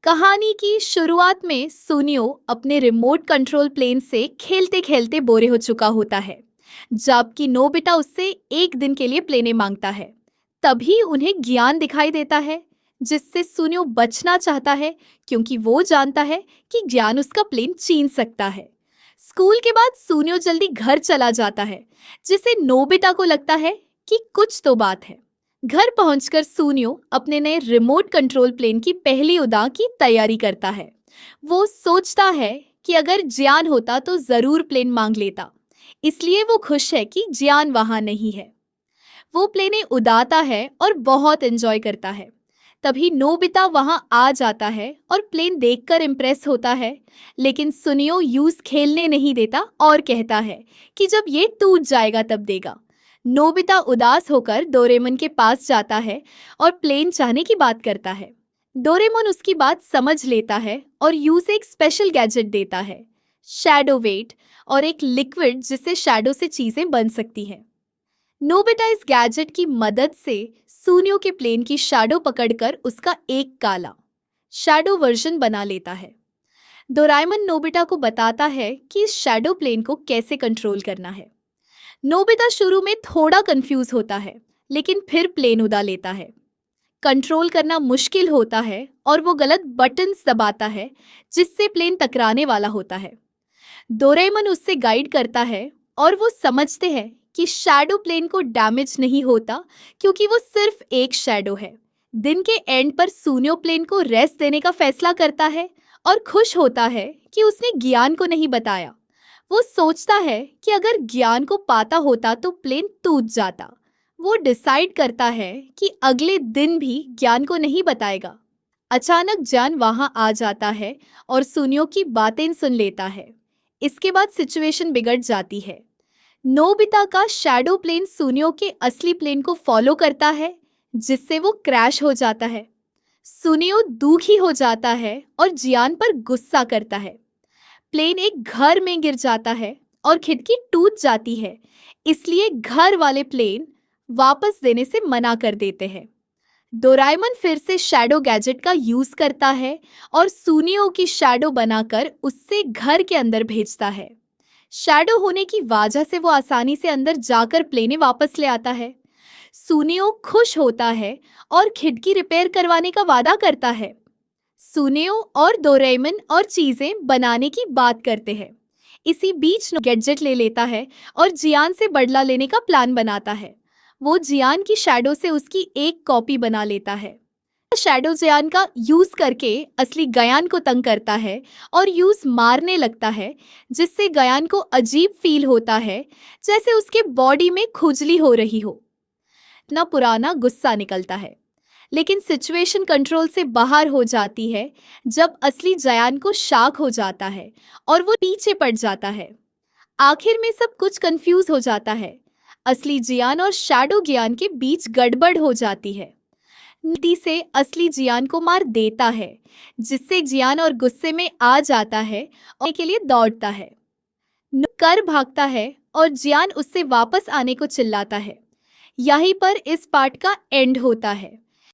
कहानी की शुरुआत में सुनियो अपने रिमोट कंट्रोल प्लेन से खेलते खेलते बोरे हो चुका होता है, जबकि नोबिता उससे एक दिन के लिए प्लेनें मांगता है। तभी उन्हें ज्ञान दिखाई देता है, जिससे सुनियो बचना चाहता है, क्योंकि वो जानता है कि ज्ञान उसका प्लेन छीन सकता है। स्कूल के बाद सुनियो जल्दी घर चला जाता है, जिससे नोबिता को लगता है कि कुछ तो बात है। घर पहुंचकर सूनियो अपने नए रिमोट कंट्रोल प्लेन की पहली उड़ान की तैयारी करता है। वो सोचता है कि अगर जियान होता तो जरूर प्लेन मांग लेता, इसलिए वो खुश है कि जियान वहां नहीं है। वो प्लेनें उड़ाता है और बहुत एंजॉय करता है। तभी नोबिता वहां आ जाता है और प्लेन देखकर इम्प्रेस होता है, लेकिन सुनियो यूज खेलने नहीं देता और कहता है कि जब ये टूट जाएगा तब देगा। नोबिता उदास होकर डोरेमन के पास जाता है और प्लेन चाहने की बात करता है। डोरेमन उसकी बात समझ लेता है और यूज एक स्पेशल गैजेट देता है, शैडो वेट, और एक लिक्विड जिससे शैडो से चीजें बन सकती हैं। नोबिता इस गैजेट की मदद से सूनियो के प्लेन की शैडो पकड़कर उसका एक काला शैडो वर्जन बना लेता है। डोरेमन नोबिता को बताता है कि इस शैडो प्लेन को कैसे कंट्रोल करना है। नोबिता शुरू में थोड़ा कंफ्यूज होता है, लेकिन फिर प्लेन उड़ा लेता है। कंट्रोल करना मुश्किल होता है और वो गलत बटन्स दबाता है, जिससे प्लेन टकराने वाला होता है। डोरेमन उससे गाइड करता है और वो समझते हैं कि शैडो प्लेन को डैमेज नहीं होता, क्योंकि वो सिर्फ एक शैडो है। दिन के एंड पर सूनियो प्लेन को रेस्ट देने का फैसला करता है और खुश होता है कि उसने ज्ञान को नहीं बताया। वो सोचता है कि अगर ज्ञान को पाता होता तो प्लेन टूट जाता। वो डिसाइड करता है कि अगले दिन भी ज्ञान को नहीं बताएगा। अचानक ज्ञान वहां आ जाता है और सुनियो की बातें सुन लेता है। इसके बाद सिचुएशन बिगड़ जाती है। नोबिता का शैडो प्लेन सुनियो के असली प्लेन को फॉलो करता है, जिससे वो क्रैश हो जाता है। सुनियो दुखी हो जाता है और जियान पर गुस्सा करता है। प्लेन एक घर में गिर जाता है और खिड़की टूट जाती है, इसलिए घर वाले प्लेन वापस देने से मना कर देते हैं। डोरेमन फिर से शैडो गैजेट का यूज करता है और सुनियो की शैडो बनाकर उससे घर के अंदर भेजता है। शैडो होने की वजह से वो आसानी से अंदर जाकर प्लेनें वापस ले आता है। सुनियो खुश होता है और खिड़की रिपेयर करवाने का वादा करता है। सुनियो और डोरेमन और चीजें बनाने की बात करते हैं। इसी बीच गैजेट ले लेता है और जियान से बदला लेने का प्लान बनाता है। वो जियान की शैडो से उसकी एक कॉपी बना लेता है। शैडो जियान का यूज करके असली गयान को तंग करता है और यूज मारने लगता है, जिससे गयान को अजीब फील होता है, जैसे उसके बॉडी में खुजली हो रही हो। इतना पुराना गुस्सा निकलता है, लेकिन सिचुएशन कंट्रोल से बाहर हो जाती है जब असली जयान को शाक हो जाता है और वो पीछे पड़ जाता है। आखिर में सब कुछ कंफ्यूज हो जाता है। असली जियान और शैडो ज्ञान के बीच गड़बड़ हो जाती है। नीति से असली जियान को मार देता है, जिससे जियान और गुस्से में आ जाता है और के लिए दौड़ता है। कर भागता है और जियान उससे वापस आने को चिल्लाता है। यहीं पर इस पार्ट का एंड होता है।